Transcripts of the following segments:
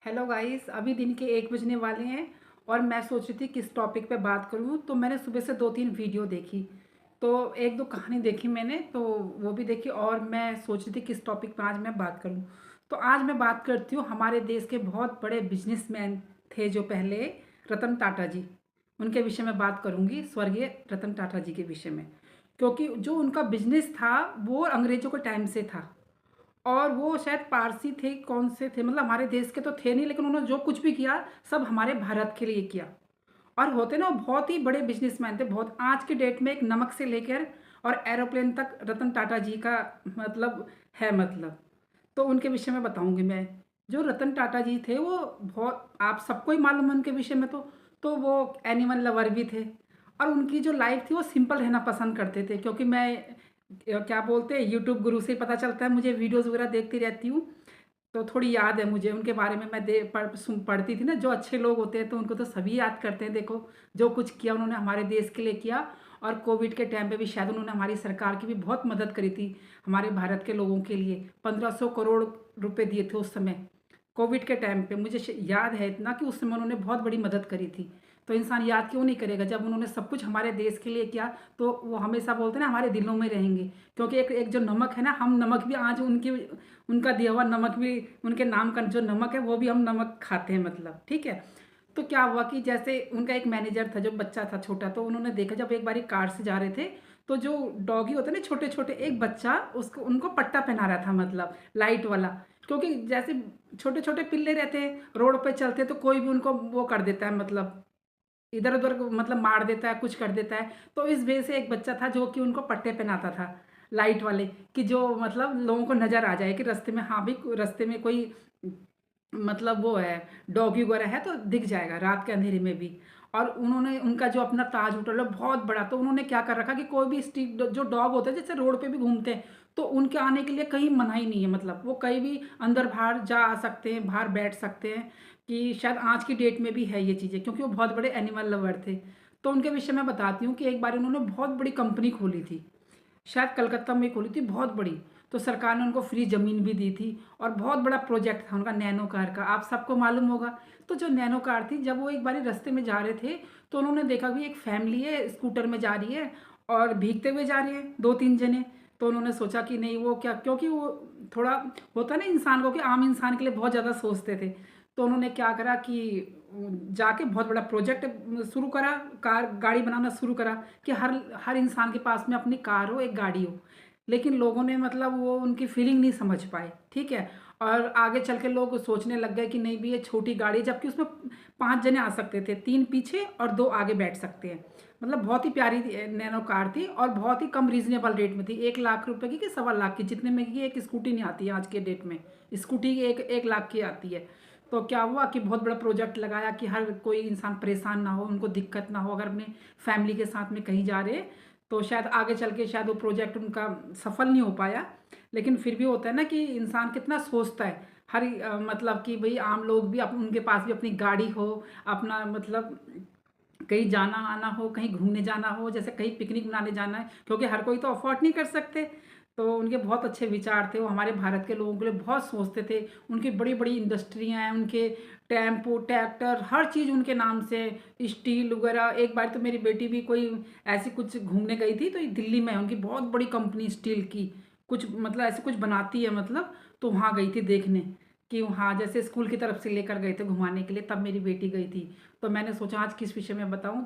Hello guys, अभी दिन के 1 बजने वाले हैं और मैं सोच रही थी किस टॉपिक पे बात करूं। तो मैंने सुबह से 2-3 वीडियो देखी, तो 1-2 कहानी देखी मैंने, तो वो भी देखी और मैं सोच रही थी किस टॉपिक पे आज मैं बात करूं। तो आज मैं बात करती हूँ हमारे देश के बहुत बड़े बिजनेसमैन थे जो पहले, रतन टाटा जी। उनके विषय में बात करूंगी, स्वर्गीय रतन टाटा जी के विषय में, क्योंकि जो उनका बिजनेस था वो अंग्रेजों के टाइम से था। और वो शायद पारसी थे, कौन से थे, मतलब हमारे देश के तो थे नहीं, लेकिन उन्होंने जो कुछ भी किया सब हमारे भारत के लिए किया। और होते ना, वो बहुत ही बड़े बिजनेसमैन थे। बहुत आज की डेट में एक नमक से लेकर और एरोप्लेन तक रतन टाटा जी का मतलब है, मतलब। तो उनके विषय में बताऊंगी मैं। जो रतन टाटा जी थे वो बहुत, आप सबको ही मालूम है उनके विषय में। तो वो एनिमल लवर भी थे। और उनकी जो लाइफ थी वो सिंपल रहना पसंद करते थे, क्योंकि मैं क्या बोलते हैं, यूट्यूब गुरु से पता चलता है, मुझे वीडियोस वगैरह देखती रहती हूँ। तो थोड़ी याद है मुझे उनके बारे में। मैं पढ़ती थी ना, जो अच्छे लोग होते हैं तो उनको तो सभी याद करते हैं। देखो, जो कुछ किया उन्होंने हमारे देश के लिए किया। और कोविड के टाइम पे भी शायद उन्होंने हमारी सरकार की भी बहुत मदद करी थी। हमारे भारत के लोगों के लिए 1500 करोड़ रुपए दिए थे उस समय, कोविड के टाइम पे। मुझे याद है इतना कि उस समय उन्होंने बहुत बड़ी मदद करी थी। तो इंसान याद क्यों नहीं करेगा जब उन्होंने सब कुछ हमारे देश के लिए किया। तो वो हमेशा बोलते हैं ना, हमारे दिलों में रहेंगे। क्योंकि एक एक जो नमक है ना, हम नमक भी आज उनकी, उनका दिया हुआ नमक भी, उनके नाम का जो नमक है वो भी हम नमक खाते हैं, मतलब। ठीक है। तो क्या हुआ कि जैसे उनका एक मैनेजर था, जो बच्चा था छोटा, तो उन्होंने देखा जब एक बारी कार से जा रहे थे, तो जो डॉगी होते हैं ना छोटे छोटे, एक बच्चा उसको उनको पट्टा पहना रहा था, मतलब लाइट वाला। क्योंकि जैसे छोटे छोटे पिल्ले रहते हैं, रोड पे चलते हैं, तो कोई भी उनको वो कर देता है, मतलब इधर उधर मतलब मार देता है, कुछ कर देता है। तो इस वजह से एक बच्चा था जो कि उनको पट्टे पहनाता था, लाइट वाले, कि जो मतलब लोगों को नजर आ जाए कि रास्ते में, हाँ भी रास्ते में कोई मतलब वो है, डॉगी वगैरह है, तो दिख जाएगा रात के अंधेरे में भी। और उन्होंने उनका जो अपना ताज होटल है बहुत बड़ा, तो उन्होंने क्या कर रखा कि कोई भी स्ट्रीट जो डॉग होते हैं, जैसे रोड पे भी घूमते हैं, तो उनके आने के लिए कहीं मनाही नहीं है। मतलब वो कहीं भी अंदर बाहर जा आ सकते हैं, बाहर बैठ सकते हैं। कि शायद आज की डेट में भी है ये चीज़ें, क्योंकि वो बहुत बड़े एनिमल लवर थे। तो उनके विषय में बताती हूँ कि एक बार उन्होंने बहुत बड़ी कंपनी खोली थी, शायद कलकत्ता में खोली थी, बहुत बड़ी। तो सरकार ने उनको फ्री ज़मीन भी दी थी। और बहुत बड़ा प्रोजेक्ट था उनका, नैनो कार का, आप सबको मालूम होगा। तो जो नैनो कार थी, जब वो एक बारी रास्ते में जा रहे थे, तो उन्होंने देखा कि एक फैमिली है स्कूटर में जा रही है और भीगते हुए जा रही है 2-3 जने। तो उन्होंने सोचा कि नहीं, वो क्या, क्योंकि वो थोड़ा होता है ना इंसान को कि आम इंसान के लिए बहुत ज़्यादा सोचते थे। तो उन्होंने क्या करा कि जाके बहुत बड़ा प्रोजेक्ट शुरू करा, कार गाड़ी बनाना शुरू करा, कि हर हर इंसान के पास में अपनी कार हो, एक गाड़ी हो। लेकिन लोगों ने मतलब वो उनकी फीलिंग नहीं समझ पाए, ठीक है। और आगे चल के लोग सोचने लग गए कि नहीं भी, ये छोटी गाड़ी है, जबकि उसमें 5 जने आ सकते थे, 3 पीछे और 2 आगे बैठ सकते हैं। मतलब बहुत ही प्यारी नैनो कार थी और बहुत ही कम रीजनेबल रेट में थी, 1 लाख रुपए की कि 1.25 लाख की, जितने में कि एक स्कूटी नहीं आती है आज के डेट में। स्कूटी 1 लाख की आती है। तो क्या हुआ कि बहुत बड़ा प्रोजेक्ट लगाया कि हर कोई इंसान परेशान ना हो, उनको दिक्कत ना हो अगर अपने फैमिली के साथ में कहीं जा रहे। तो शायद आगे चल के शायद वो प्रोजेक्ट उनका सफल नहीं हो पाया। लेकिन फिर भी होता है ना कि इंसान कितना सोचता है। हर मतलब कि भाई आम लोग भी उनके पास भी अपनी गाड़ी हो, अपना मतलब कहीं जाना आना हो, कहीं घूमने जाना हो, जैसे कहीं पिकनिक मनाने जाना है, क्योंकि हर कोई तो अफोर्ड नहीं कर सकते। तो उनके बहुत अच्छे विचार थे, वो हमारे भारत के लोगों के लिए बहुत सोचते थे। उनकी बड़ी बड़ी इंडस्ट्रियाँ हैं, उनके टेम्पो ट्रैक्टर हर चीज़ उनके नाम से, स्टील वगैरह। एक बार तो मेरी बेटी भी कोई ऐसी कुछ घूमने गई थी, तो ये दिल्ली में है उनकी बहुत बड़ी कंपनी स्टील की, कुछ मतलब ऐसे कुछ बनाती है, मतलब। तो वहाँ गई थी देखने, कि वहाँ जैसे स्कूल की तरफ से लेकर गए थे घुमाने के लिए, तब मेरी बेटी गई थी। तो मैंने सोचा आज किस विषय में बताऊं,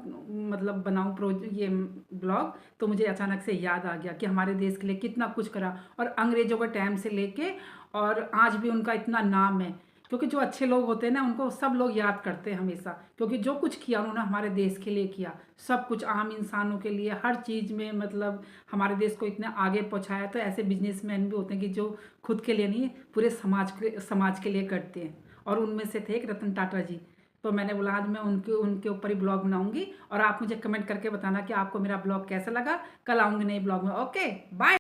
मतलब बनाऊं ये ब्लॉग। तो मुझे अचानक से याद आ गया कि हमारे देश के लिए कितना कुछ करा, और अंग्रेजों के टाइम से लेके और आज भी उनका इतना नाम है। क्योंकि जो अच्छे लोग होते हैं ना, उनको सब लोग याद करते हैं हमेशा, क्योंकि जो कुछ किया उन्होंने हमारे देश के लिए किया, सब कुछ आम इंसानों के लिए, हर चीज़ में, मतलब हमारे देश को इतने आगे पहुंचाया। तो ऐसे बिजनेसमैन भी होते हैं कि जो खुद के लिए नहीं, पूरे समाज के लिए करते हैं। और उनमें से थे एक रतन टाटा जी। तो मैंने बोला आज मैं उनके उनके ऊपर ही ब्लॉग बनाऊंगी, और आप मुझे कमेंट करके बताना कि आपको मेरा ब्लॉग कैसा लगा। कल आऊंगी नई ब्लॉग में। Okay, bye.